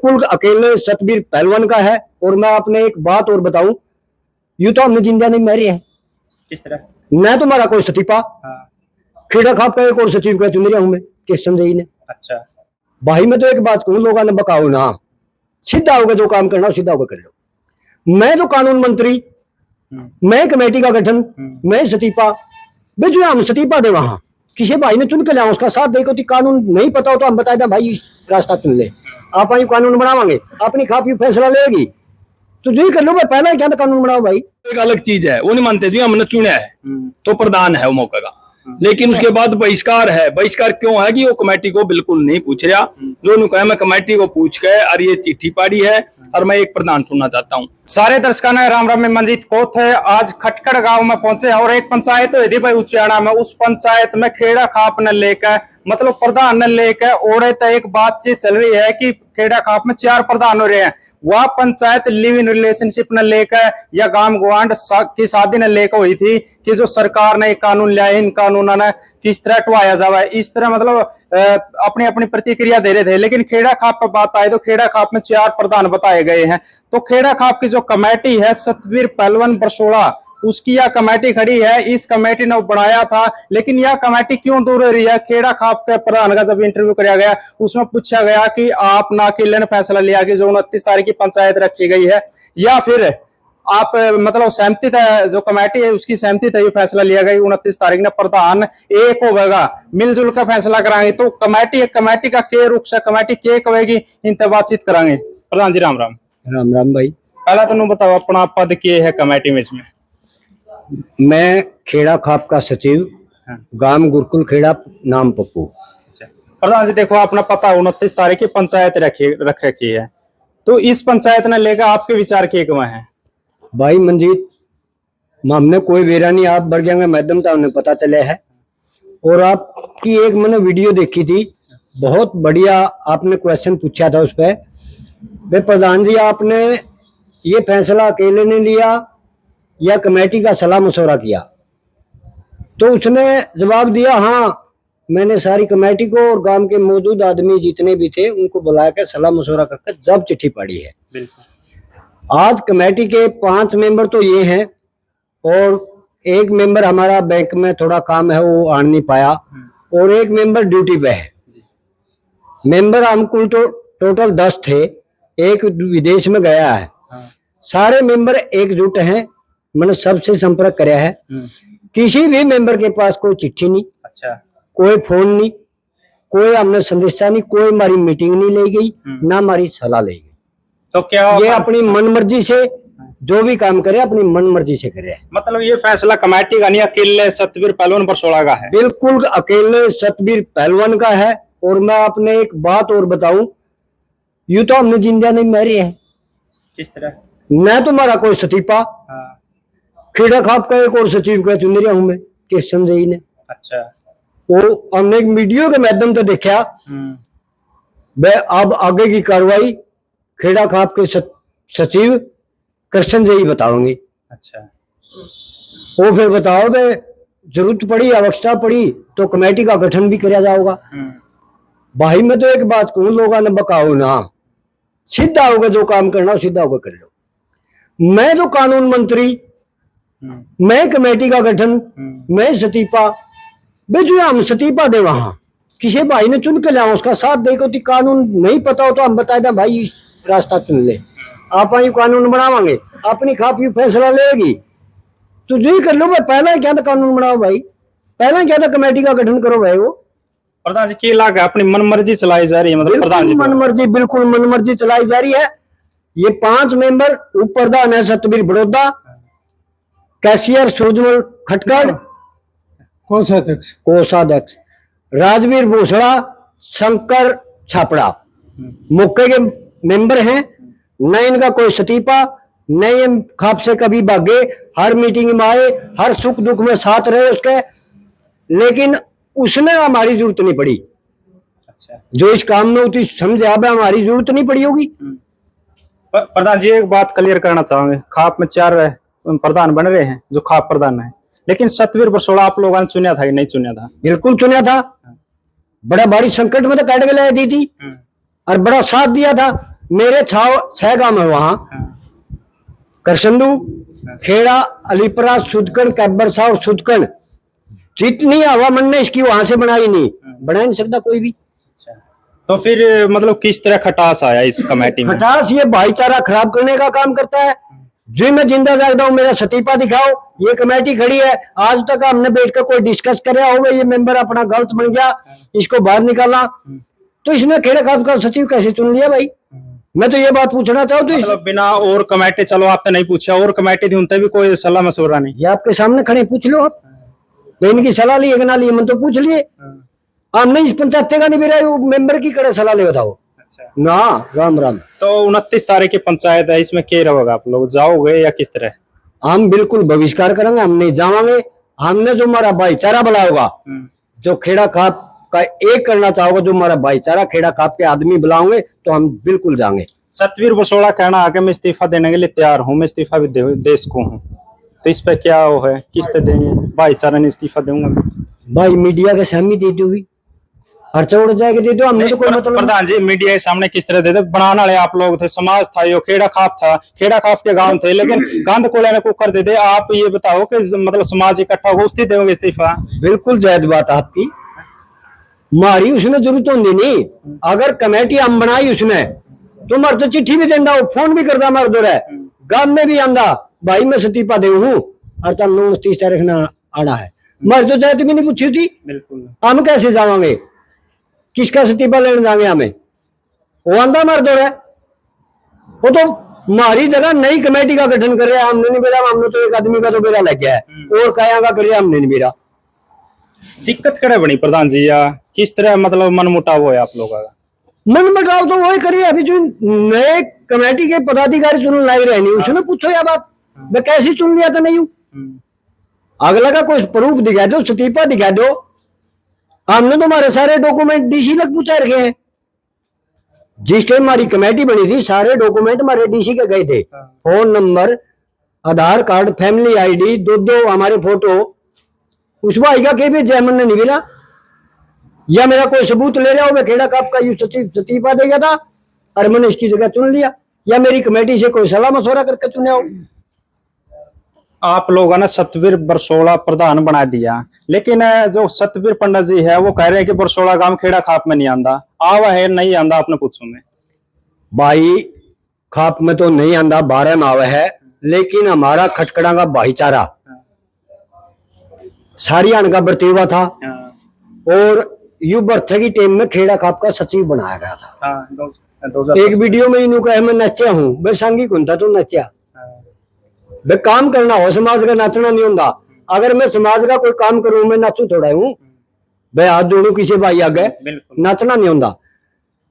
बिल्कुल अकेले सतबीर पहलवान का है। और मैं अपने एक बात और बताऊं, यूं तो हमने जिंदा नहीं मारे हैं। किस तरह? मैं तुम्हारा कोई सतीपा, खेड़ा खाप का एक और सचिव का चुन रहा हूं मैं, किस संजय ने। अच्छा भाई मैं तो एक बात कहूं, लोगों ने बकाओ ना, सीधा होकर जो काम करना सीधा होकर कर लो। मैं तो कानून मंत्री, मैं कमेटी का गठन, मैं सतीपा, जो हम सतीपा दे वहां किसी भाई ने चुन के लिया, उसका साथ देखो। कानून नहीं पता हो तो हम बता दें भाई इस रास्ता चुन ले, आप आई कानून बनावांगे, अपनी खापी फैसला लेगी तो जो ही कर लो। मैं पहला ही क्या था कानून बनाओ भाई। एक अलग चीज है, वो नहीं मानते जी हमने चुना है तो प्रधान है वो मौके का, लेकिन उसके बाद बहिष्कार है। बहिष्कार क्यों है कि वो कमेटी को बिल्कुल नहीं पूछ रहा। जो उन्होंने कहा मैं कमेटी को पूछ के और ये चिट्ठी पाड़ी है और मैं एक प्रधान चुनना चाहता हूँ। सारे दर्शकों ने राम राम में मंजीत कोथ है। आज खटकड़ गांव में पहुंचे और एक पंचायत हुई थी भाई उच्चाणा में, उस पंचायत में खेड़ा खाप ने लेकर मतलब प्रधान ने लेकर ओढ़े तो एक बातचीत चल रही है कि खेड़ा खाप में 4 प्रधान हो रहे हैं। वह पंचायत लिव इन रिलेशनशिप ने लेकर या गांव गुआंढ की शादी ने लेकर हुई थी कि जो सरकार ने एक कानून लिया, इन कानूनों ने किस तरह हटवाया जाए, इस तरह मतलब अपनी अपनी प्रतिक्रिया दे रहे थे। लेकिन खेड़ा खाप पर बात आए तो खेड़ा खाप में 4 प्रधान बताए गए हैं। तो खेड़ा खाप की जो कमेटी है सतबीर पहलवान बरसोड़ा, उसकी यह कमेटी खड़ी है। इस कमेटी ने बनाया था, लेकिन यह कमेटी क्यों दूर रही है? खेड़ा खाप के प्रधान का जब इंटरव्यू कराया गया उसमें पूछा गया कि आप ना अकेले ने फैसला लिया कि जो 29 तारीख की पंचायत रखी गई है, या फिर आप मतलब सहमति था, जो कमेटी है उसकी सहमति था, ये फैसला लिया गया 29 तारीख ने प्रधान एक होगा, मिलजुल कर फैसला कराएंगे। तो कमेटी का के रुख से कमेटी के कहेगी, इन तक बातचीत कराएंगे। प्रधान जी राम राम। राम राम भाई। पहला तो बताओ अपना पद के है कमेटी में? इसमें मैं खेड़ा खाप का सचिव, गांव गुरकुल खेड़ा, नाम पप्पू। प्रधान जी देखो अपना पता 29 तारीख की पंचायत रख रखी है, तो इस पंचायत ने लेकर आपके विचार के है? भाई मंजीत, हमने कोई वेरा नहीं, आप बर्गिया के माध्यम से हमने पता चला है। और आपकी एक मैंने वीडियो देखी थी, बहुत बढ़िया आपने क्वेश्चन पूछा था उस पर। भाई प्रधान जी आपने ये फैसला अकेले ने लिया या कमेटी का सलाह मशवरा किया? तो उसने जवाब दिया हाँ, मैंने सारी कमेटी को और गांव के मौजूद आदमी जितने भी थे उनको बुला कर सलाह मशवरा करके जब चिट्ठी पड़ी है। आज कमेटी के 5 मेंबर तो ये हैं और एक मेंबर हमारा बैंक में थोड़ा काम है वो आन नहीं पाया, और एक मेंबर ड्यूटी पे है। मेंबर हम कुल टोटल 10 थे, एक विदेश में गया है। सारे मेंबर एकजुट हैं, मैंने सबसे संपर्क कराया है। किसी भी मेंबर के पास कोई चिट्ठी नहीं, अच्छा, कोई फोन नहीं, कोई हमने संदेशा नहीं, कोई हमारी मीटिंग नहीं ली गई, ना हमारी सलाह ली गई। तो क्या ये अपनी मन मर्जी से जो भी काम करे अपनी मन मर्जी से करे। मतलब ये फैसला कमेटी का नहीं, अकेले सतबीर पहलवान बरसोड़ा का है? बिल्कुल अकेले सतबीर पहलवान का है। और मैं अपने एक बात और बताऊं, यूं तो हमने जिंदा नहीं मारे हैं। किस तरह? मैं तुम्हारा कोई सतीपा, खेड़ा खाप का एक और सचिव का चुन रहा हूं मैं, किस संजय ने। अच्छा, वो हमने एक वीडियो के माध्यम से देखा। वह अब आगे की कार्रवाई खेड़ा खाप के सचिव कृष्ण जी बताओगे। अच्छा, वो फिर बताओ बे, जरूरत पड़ी आवश्यकता पड़ी तो कमेटी का गठन भी किया जाएगा। भाई मैं तो एक बात कहूं, लोगों ने बकाओ ना, सीधा होगा जो काम करना सीधा होगा कर लो। मैं तो कानून मंत्री, मैं कमेटी का गठन, मैं सतीपा, जो हम सतीपा दे वहां किसी भाई ने चुन के लिया, उसका साथ देखो। कानून नहीं पता हो तो हम बता दें भाई इस रास्ता चुन ले, आप आई कानून बनावांगे, अपनी खापी फैसला लेगी तो जो ही कर लो। मैं पहला क्या था कानून बनाओ भाई, पहला क्या था कमेटी का गठन करो भाई। वो प्रधान जी की लाग अपनी मनमर्जी चलाई जा रही है, मतलब प्रधान जी मनमर्जी, बिल्कुल मनमर्जी चलाई जा रही है। ये 5 मेंबर उप प्रधान है सतबीर बड़ौदा, कैशियर सूरजमल खटकड़, कोषाध्यक्ष राजवीर भूसड़ा, शंकर छापड़ा मुख्य के मेंबर हैं। न इनका कोई सतीपा, न ये खाप से कभी भागे, हर मीटिंग में आए, हर सुख दुख में साथ रहे उसके, लेकिन उसने हमारी जरूरत नहीं पड़ी। अच्छा, जो इस काम में उतनी समझ अब हमारी जरूरत नहीं पड़ी होगी। प्रधान जी एक बात क्लियर करना चाहूंगे, खाप में 4 प्रधान बन रहे हैं जो खाप प्रधान है, लेकिन सतबीर बरसोड़ा आप लोगों ने चुना था कि नहीं चुना था? बिल्कुल चुना था, बड़ा भारी संकट में तो काट के ला दी थी और बड़ा साथ दिया था। मेरे 6 गांव है वहां, करसंदू, खेड़ा, अलीपरा, सुदकन, कैबर साहब, सुदकन। जितनी हवा मन ने इसकी वहां से बनाई नहीं, बना नहीं सकता कोई भी। तो फिर मतलब किस तरह खटास आया इस कमेटी में? खटास ये भाईचारा खराब करने का काम करता है। जो मैं जिंदा जागता हूँ, मेरा सतीपा दिखाओ। ये कमेटी खड़ी है, आज तक हमने बैठकर कोई डिस्कस कराया होगा, ये मेंबर अपना गलत बन गया, इसको बाहर निकाला, तो इसने खेड़ा खाप का सचिव कैसे चुन लिया भाई? मैं तो ये बात पूछना चाहूँ। तो मतलब बिना और कमेटी, चलो आपने नहीं पूछा, और कमेटी थी उनसे भी कोई सलाह मशवरा नहीं? ये आपके सामने खड़े, पूछ लो आप, तो इनकी सलाह लिए कि ना लिए, मन तो पूछ लिए। हमने इस पंचायत का नहीं बेरा, मेंबर की करे सलाह ले बताओ ना। राम राम। तो 29 तारीख की पंचायत है, इसमें क्या रहोगा? आप लोग जाओगे या किस तरह? हम बिल्कुल बहिष्कार करेंगे, हम नहीं जावांगे। हमने जो हमारा भाईचारा बना होगा, जो खेड़ा खाप का एक करना चाहोगे, जो हमारा भाईचारा खेड़ा खाप के आदमी बुलाओगे, तो हम बिल्कुल जाएंगे। सतवीर बरसोड़ा कहना है कि मैं इस्तीफा देने के लिए तैयार हूँ, मैं इस्तीफा भी देश को हूँ, तो इस पे क्या वो है, किस तरह देंगे? भाईचारा ने इस्तीफा दूंगा भाई, मीडिया के सामने दे दो, खर्चा उड़ जाएगा, दे दो, हमने तो कोई मतलब। प्रधान जी, मीडिया के सामने किस तरह दे दे? बनाने वाले आप लोग थे, समाज था, यो खेड़ा खाप था, खेड़ा खाप के गांव थे, लेकिन गंद कोले ने कुकर दे दे। आप ये बताओ कि मतलब समाज इकट्ठा हो, उससे दोगे इस्तीफा? बिल्कुल जायज बात आपकी। मारी उसने जरूरत होती नहीं, अगर कमेटी हम बनाई उसने, तो मर तो चिट्ठी भी देंदा, फोन भी करता, मर दो गांव में भी आंदा, भाई मैं इस्तीफा दे हूँ और तब 29 तारीख ना आना है। मर तो जाए भी नहीं पूछी थी, बिल्कुल। हम कैसे जावांगे, किसका इस्तीफा लेने जाएंगे हमें? वो आंदा मर दो रहा, वो तो हमारी जगह नई कमेटी का गठन कर रहे हैं। हमने नहीं बेरा, हमने तो एक आदमी का तो बेरा लग गया है, और कहेगा करिए, हमने नहीं बेरा। दिक्कत कड़े बनी प्रधान जी, या किस तरह मतलब मनमुटाव हो आप लोगों का? मन मुटाव तो वही करिए, अभी जो नए कमेटी के पदाधिकारी चुनने लग रहे नहीं, उसने पूछो या बात, मैं कैसे चुन लिया था नहीं हूँ? अगला का कोई प्रूफ दिखा दो, इस्तीफा दिखा दो। हमने तो हमारे सारे डॉक्यूमेंट डीसी तक पूछा रखे हैं। जिस टाइम हमारी कमेटी बनी थी, सारे डॉक्यूमेंट हमारे डीसी के गए थे, फोन नंबर, आधार कार्ड, फैमिली आईडी, दो हमारे फोटो। उस भाई का के भी जयमन ने नहीं मिला, या मेरा कोई सबूत ले रहा हो, मैं खेड़ा काप का यू इस्तीफा दे गया था और मैंने इसकी जगह चुन लिया, या मेरी कमेटी से कोई सलाह मशवरा करके चुने हो। आप लोगों ने सतवीर बरसोड़ा प्रधान बना दिया, लेकिन जो सतवीर पंडित जी है वो कह रहे हैं कि बरसोड़ा गांव खेड़ा खाप में नहीं आंदा। आवा है नहीं आंदा? आपने पूछो में भाई, खाप में तो नहीं आंदा, 12 में आवा है, लेकिन हमारा खटकड़ा का भाईचारा सारियान का बरतीवा था, और यू बर्थे की टीम में खेड़ा खाप का सचिव बनाया गया था। एक वीडियो में इन्हों कहा मैं नचा हूँ, मैं सांगी कौन था, तू नचा बे, काम करना हो समाज का, नाचना नहीं होता। अगर मैं समाज का कोई काम करूं, मैं नाचू थोड़ा हूँ बे, हाथ जोड़ू किसी भाई आगे, नाचना नहीं होता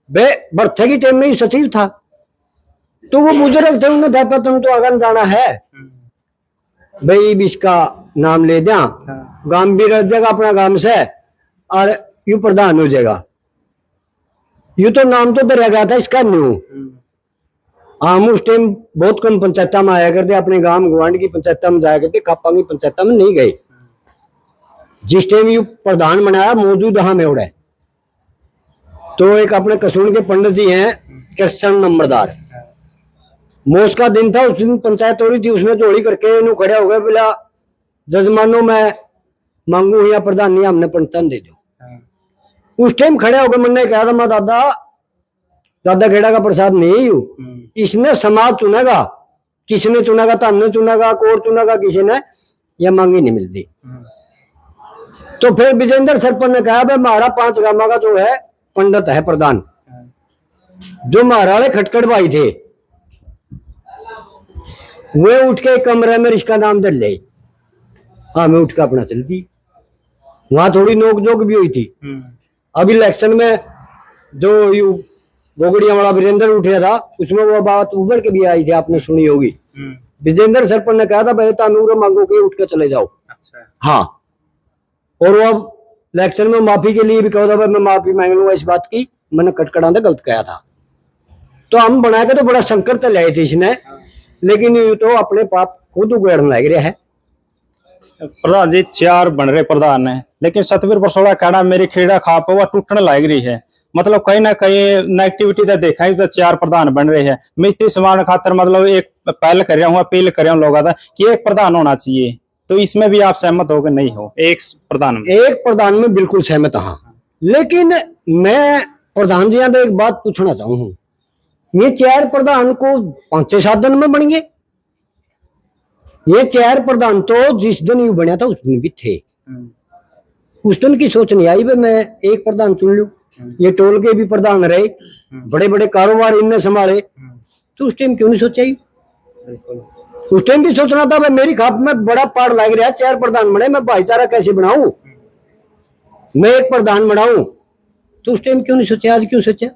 बे। बर्थे की टीम में ही सचिव था, तो वो बुजुर्ग थे, उन्हें था तुम तो आगे जाना है भाई, इसका नाम ले दिया, गांव भी रह जाएगा अपना गांव से, और यू प्रधान हो जाएगा। यू तो नाम तो रह गया था इसका न्यू। हम उस टाइम बहुत कम पंचायत में आया करते, अपने गांव गुआंढ की पंचायत में जाया करते, खापा की पंचायत में नहीं गए। जिस टाइम यू प्रधान बनाया, मौजूद हम एवड़े तो एक अपने कसून के पंडित जी हैं, कृष्ण नंबरदार, मोस का दिन था, उस दिन पंचायत हो रही थी, उसमें जोड़ी करके इन्हों खड़े हो गए, बोला जजमानो मैं मांगू या प्रधान नहीं, हमने पंचायत दे दो। उस टाइम खड़े होकर मैंने कहा था, मैं दादा खेड़ा का प्रसाद नहीं हूँ, इसने समाज चुनेगा, किसने चुनेगा तो हमने चुनेगा, कोर चुनेगा किसी ने, यह मांगी नहीं मिलती। तो फिर विजेंद्र सरपंच ने कहा भाई, हमारा 5 गांव का जो है पंडित है प्रधान, जो महाराणे खटकड़ भाई थे, वे उठ के कमरे में इसका नाम दे ले। हाँ, मैं उठ के अपना चल दी। वहां थोड़ी नोकझोंक भी हुई थी। अभी इलेक्शन में जो यू गोगड़िया वाला वीरेंद्र उठ रहा था, उसमें वो बात उभर के भी आई थी, आपने सुनी होगी। विजेंद्र सरपंच ने कहा था भाई, तानूर मांगो के उठ के चले जाओ। अच्छा। हाँ, और वो इलेक्शन में माफी के लिए भी कहा था भाई, मैं माफी मांग लूंगा इस बात की, मैंने कटकड़ा गलत कहा था। तो हम बना के तो बड़ा संकट तो लाए थे इसने, लेकिन ये तो अपने पाप खुद उगड़ने लग रहा है। प्रधान जी 4 बन रहे प्रधान है, लेकिन सतवीर बरसोड़ा कहना मेरी खेड़ा खाप वो टूटने लग रही है, मतलब कहीं ना कहीं नेगेटिविटी तो देखा ही तो 4 प्रधान बन रहे हैं। मिस्त्री समान खातर मतलब एक पहल कर रहा हूँ, अपील कर रहा हूँ लोगों का कि एक प्रधान होना चाहिए। तो इसमें भी आप सहमत हो कि नहीं हो? एक प्रधान में, एक प्रधान में बिल्कुल सहमत हाँ। लेकिन मैं प्रधान जी यहाँ एक बात पूछना चाहूँ, ये 4 प्रधान को 5-7 दिन में बन गए? ये 4 प्रधान तो जिस दिन यू बना था उस दिन भी थे। उस दिन की सोच नहीं आई मैं एक प्रधान चुन लूं। ये टोल के भी प्रधान रहे, बड़े बड़े कारोबार इनने संभाले, तो उस टाइम क्यों नहीं सोचा? उस टाइम भी सोचना था मेरी खाप में बड़ा पाड़ लग रहा है, 4 प्रधान बने, मैं भाईचारा कैसे बनाऊं, मैं एक प्रधान बनाऊं। तो उस टाइम क्यों नहीं सोचा? आज क्यों सोचा?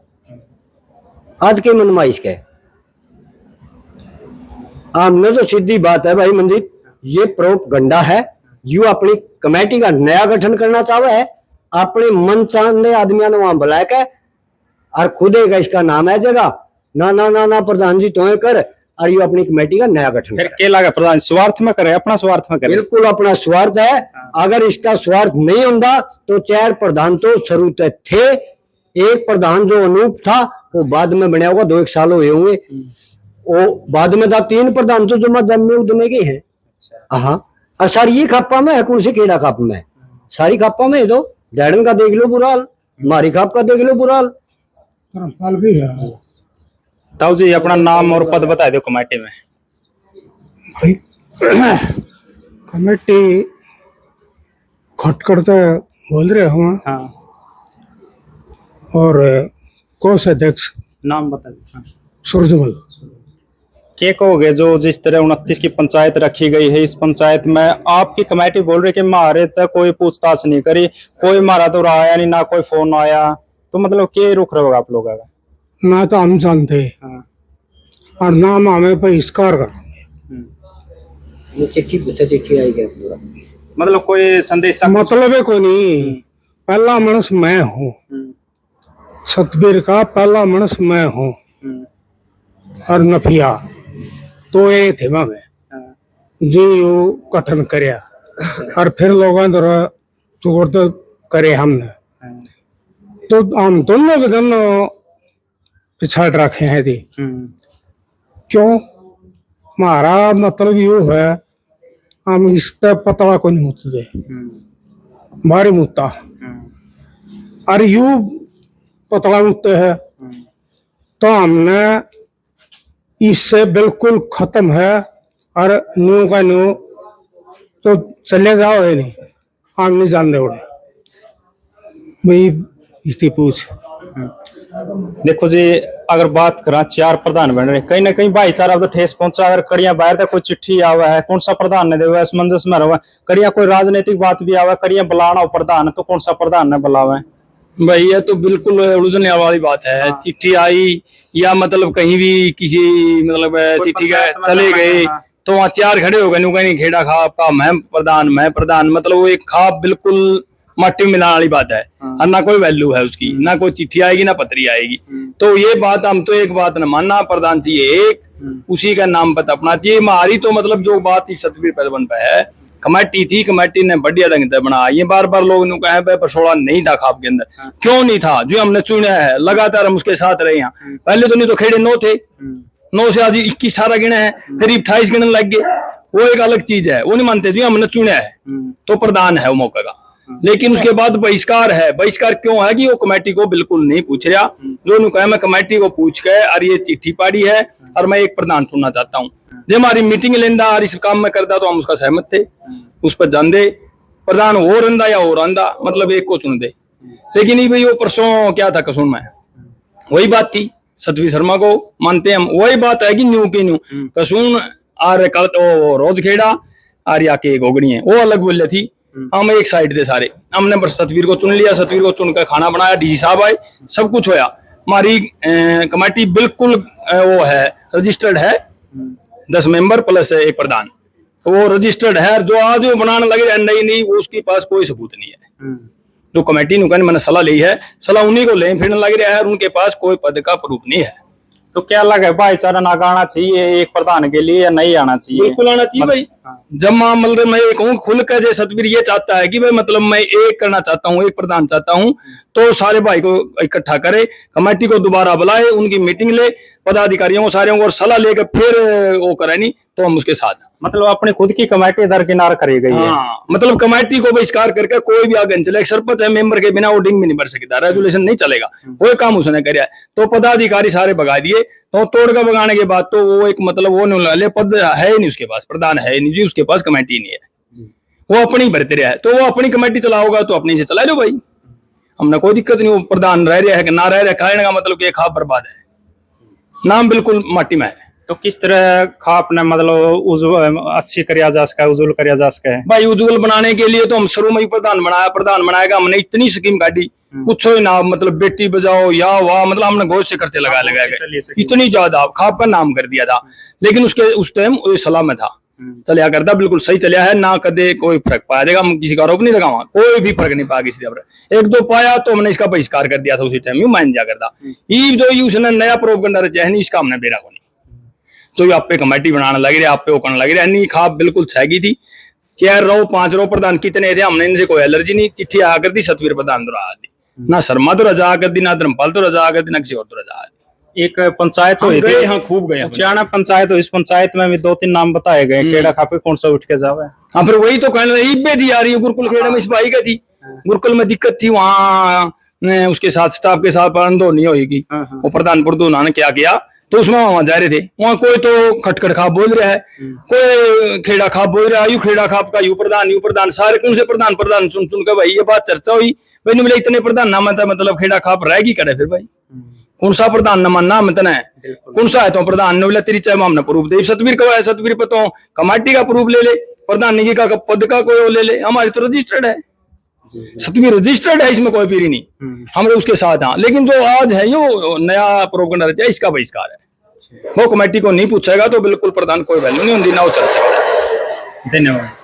आज के मनमाइश के हमने तो सीधी बात है भाई मंजीत, ये प्रोपगंडा है। यू अपनी कमेटी का नया गठन करना चाहे है, अपने मन चाहने आदमियों ने वहां बुला के और खुदे का इसका नाम है जगह ना ना ना ना प्रधान जी तो कर, और यू अपनी कमेटी का नया गठन फिर क्या लगा प्रधान स्वार्थ में करे, अपना स्वार्थ में करे? बिल्कुल अपना स्वार्थ है। अगर इसका स्वार्थ नहीं होता तो 4 प्रधान तो शुरू से थे। एक प्रधान जो अनूप था वो बाद में बना होगा, 2-1 साल हुए होंगे, वो बाद में था। 3 प्रधान तो जो जब में उदने के हैं। हाँ, और सारी खापा में है, कौन सी खेड़ा खाप में? सारी खापा में दो, डैडन का देख लो बुरा हाल, मारी खाप का देख लो बुरा हाल, धर्मपाल भी है। ताऊ जी अपना नाम और पद बता दो कमेटी में। भाई कमेटी खटखड़ तो बोल रहे हम, हाँ, और कोष अध्यक्ष नाम बता दो। सूरजमल। क्या कहोगे जो जिस तरह 29 की पंचायत रखी गई है, इस पंचायत में आपकी कमेटी बोल रही है कि हमारे तक कोई पूछताछ नहीं करी, कोई हमारा तो आया नहीं, ना कोई फोन आया, तो मतलब क्या रुख रहोगा आप लोगों का? ना तो हम जानते और ना हम हमें बहिष्कार कराएंगे। चिट्ठी पूछा, चिट्ठी आई क्या पूरा? मतलब कोई संदेश मतलब है कोई नहीं, पहला मनुष्य मैं हूँ, सतबीर का पहला मनुष्य मैं हूँ, और नफिया तो ये थे मैं जी यू गठन करया, और फिर लोगों द्वारा चोर तो करे हमने, तो हम दोनों के दोनों पिछाड़ रखे हैं दी। क्यों? हमारा मतलब यू है हम इसका पतला को नहीं मुतते, भारी मुत्ता, और यू पतला मुत्ते है, तो हमने इससे बिल्कुल खत्म है, और न्यू का न्यू तो चले जाओ है नहीं, हम नहीं जानते उड़े भाई इसकी पूछ। देखो जी, अगर बात करा 4 प्रधान बन रहे, कहीं ना कहीं भाईचारा तो ठेस पहुंचा। अगर कड़िया बाहर तक कोई चिट्ठी आवा है, कौन सा प्रधान ने देवा असमंजस में रहा, कड़िया कोई राजनीतिक बात भी आवा, कड़िया बुलाना हो प्रधान, तो कौन सा प्रधान ने बुलावा? भाई ये तो बिल्कुल उलझने वाली बात है। चिट्ठी आई या मतलब कहीं भी किसी मतलब चिट्ठी का चले गए तो वहाँ 4 खड़े हो गए, नु कहीं खेड़ा खाप का मैं प्रधान, मतलब वो एक खाप बिल्कुल मट्टी में मिलाने वाली बात है। और ना कोई वैल्यू है उसकी, ना कोई चिट्ठी आएगी ना पत्री आएगी। तो ये बात हम तो एक बात न मानना, प्रधान चाहिए एक, उसी का नाम पता अपना चाहिए। हमारी तो मतलब जो बात सतबीर पैदवन पे है, कमेटी थी, कमेटी ने बढ़िया ढंग से बना। ये बार बार लोग कहे पसोड़ा नहीं था खाप के अंदर, क्यों नहीं था? जो हमने चुना है लगातार हम उसके साथ रहे हैं। पहले तो नहीं तो खेड़े 9 थे, 9 से आज 21-18 गिने हैं, फिर 28 गिनने लग गए, वो एक अलग चीज है, वो नहीं मानते। जो हमने चुना है तो प्रधान है वो मौके का, लेकिन उसके बाद बहिष्कार है। बहिष्कार क्यों है कि वो कमेटी को बिल्कुल नहीं पूछ रहा। जो कहा मैं कमेटी को पूछ के और ये चिट्ठी पाड़ी है और मैं एक प्रधान चुनना चाहता हूँ, जब हमारी मीटिंग लेंदा और इस काम में करता तो हम उसका सहमत थे, उस पर जान दे प्रधान हो रंदा या हो रंदा, मतलब एक को चुन दे। लेकिन ये भाई वो परसों क्या था कसुन में, वही बात थी, सतवी शर्मा को मानते हम, वही बात है कि न्यू की न्यू कसुन और कल तो रोज खेड़ा और या के गोगड़ी है, वो अलग बोले थी। हम एक साइड थे सारे, हमने बस सतवीर को चुन लिया, सतवीर को चुनकर खाना बनाया, डीसी साहब आए, सब कुछ होया। हमारी कमेटी बिल्कुल वो है, रजिस्टर्ड है, 10 मेंबर प्लस 1 प्रधान, वो रजिस्टर्ड है। जो आज वो बनाने लगे नहीं उसके पास कोई सबूत नहीं है। जो कमेटी ने मैंने सलाह ली है, सलाह उन्हीं को ले फिरने लग रहा है और उनके पास कोई पद का प्रूफ नहीं है। तो क्या लगा भाईचारा ना आना चाहिए एक प्रधान के लिए या नहीं आना चाहिए? बिल्कुल आना चाहिए भाई। जब मतलब मैं कहूँ खुल कर जैसे सतबीर ये चाहता है कि भाई मतलब मैं एक करना चाहता हूँ, एक प्रधान चाहता हूँ, तो सारे भाई को इकट्ठा करे, कमेटी को दोबारा बुलाए, उनकी मीटिंग ले, पदाधिकारियों को सारे और सलाह लेकर फिर वो करे, नहीं तो हम उसके साथ। मतलब अपनी खुद की कमेटी दरकिनार करी गई है। हाँ, मतलब कमेटी को बहिष्कार करके कोई भी आगे नहीं चलेगा। सरपंच है, मेंबर के बिना वोटिंग भी नहीं भर सकता, रेजुलेशन नहीं चलेगा, वो काम उसने कराया। तो पदाधिकारी सारे भगा दिए, तो तोड़ कर भगाने के बाद तो वो एक मतलब वो नहीं ले, पद है ही नहीं उसके पास, प्रधान है ही नहीं जी, उसके पास कमेटी नहीं है, वो अपनी भरते रहा है। तो वो अपनी कमेटी चलाओगा तो अपनी से चला लो भाई, हमने कोई दिक्कत नहीं। वो प्रधान रह रहा है कि ना रह रहा है, कहने का मतलब कि खाप बर्बाद है, नाम बिल्कुल माटी में है। तो किस तरह खाप ने मतलब अच्छी करिया जा सका है, उज्जवल करिया जा सका है? भाई उज्जवल बनाने के लिए तो हम शुरू में ही प्रधान बनाएगा, हमने इतनी स्कीम काटी, पूछो ही ना, मतलब बेटी बचाओ या वाह, मतलब हमने घोष से खर्चे लगा इतनी ज्यादा, खाप का नाम कर दिया था। लेकिन उसके उस टाइम सलाह में था, चलिया करता, बिल्कुल सही चलिया है ना, कदे कोई फर्क पाया देगा, हम किसी का आरोप नहीं लगावा, कोई भी फर्क नहीं पाया किसी का। एक दो पाया तो हमने इसका बहिष्कार कर दिया था उसी टाइम, मान जा करता। ये जो उसने नया प्रोपगंडा रचा है, इसका हमने बेरा को नहीं, तो आप पे कमेटी बनाने लगे, आप पे वो करने लगे, नहीं खाप बिल्कुल छेगी थी। 4 रो 5 रो प्रधान कितने थे, हमने इनसे कोई एलर्जी नहीं। चिट्ठी आकर दी सतवीर प्रधान तो रहा दी, ना शर्मा तो रजा कर दी, ना धर्मपाल तो रजा कर दी, ना किसी और तो रजा दी। एक पंचायत तो गए, हाँ खूब गए, उचियाना पंचायत, इस पंचायत में भी 2-3 नाम बताए गए, केड़ा खापे कौन सा उठ के जावे। हाँ फिर वही तो कहने लगे, थी आ रही है गुरुकुल खेड़ा में, इस भाई का थी गुरुकुल में दिक्कत थी, वहां उसके साथ स्टाफ के साथ अनदो नहीं होगी। वो प्रधान प्रधान ने क्या किया, तो उसमें वहां जा रहे थे, वहां कोई तो खटखट खाप बोल रहा है, कोई खेड़ा खाप बोल रहा है, यू खेड़ा खाप का यू प्रधान, सारे कौन से प्रधान सुन सुन कर भाई ये बात चर्चा हुई। भाई नहीं बोले इतने प्रधान ना मानता, मतलब खेड़ा खाप रहेगी करे, फिर भाई कौन सा प्रधान न मानना मतन है, कौन सा है तो प्रधान ने बोला तेरी चाहे हमने प्रूफ दे, सतवीर का है, सतवीर पे तो कमेटी का प्रूफ ले ले, प्रधान का पद का कोई ले ले, हमारी तो रजिस्टर्ड है, सतवीर रजिस्टर्ड है, इसमें कोई पीरी नहीं, हम उसके साथ। हाँ, लेकिन जो आज है यो नया प्रोपगंडा रचा है, इसका बहिष्कार है। वो कमेटी को नहीं पूछेगा तो बिल्कुल प्रधान कोई वैल्यू नहीं होती, ना वो चल सकता। धन्यवाद।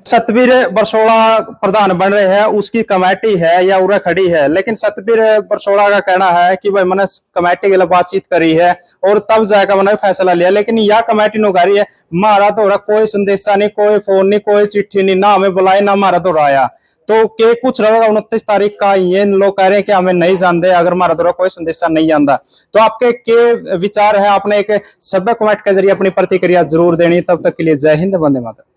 सतवीर बरसोड़ा प्रधान बन रहे हैं, उसकी कमेटी है या उरा खड़ी है, लेकिन सतवीर बरसोड़ा का कहना है कि भाई मैंने कमेटी के लिए बातचीत करी है और तब जाकर मैंने फैसला लिया, लेकिन यह कमेटी नुगारी है, मारा तो कोई संदेशा नहीं, कोई फोन नहीं, कोई चिट्ठी नहीं, ना हमें बुलाए ना मारा तो आया। तो के कुछ रहेगा 29 तारीख का, ये लोग कह रहे हैं कि हमें नहीं जानते, अगर हमारा द्वारा कोई संदेशा नहीं आता। तो आपके के विचार है, आपने एक सभ्य कमेटी के जरिए अपनी प्रतिक्रिया जरूर देनी। तब तक के लिए जय हिंद, वंदे मातरम।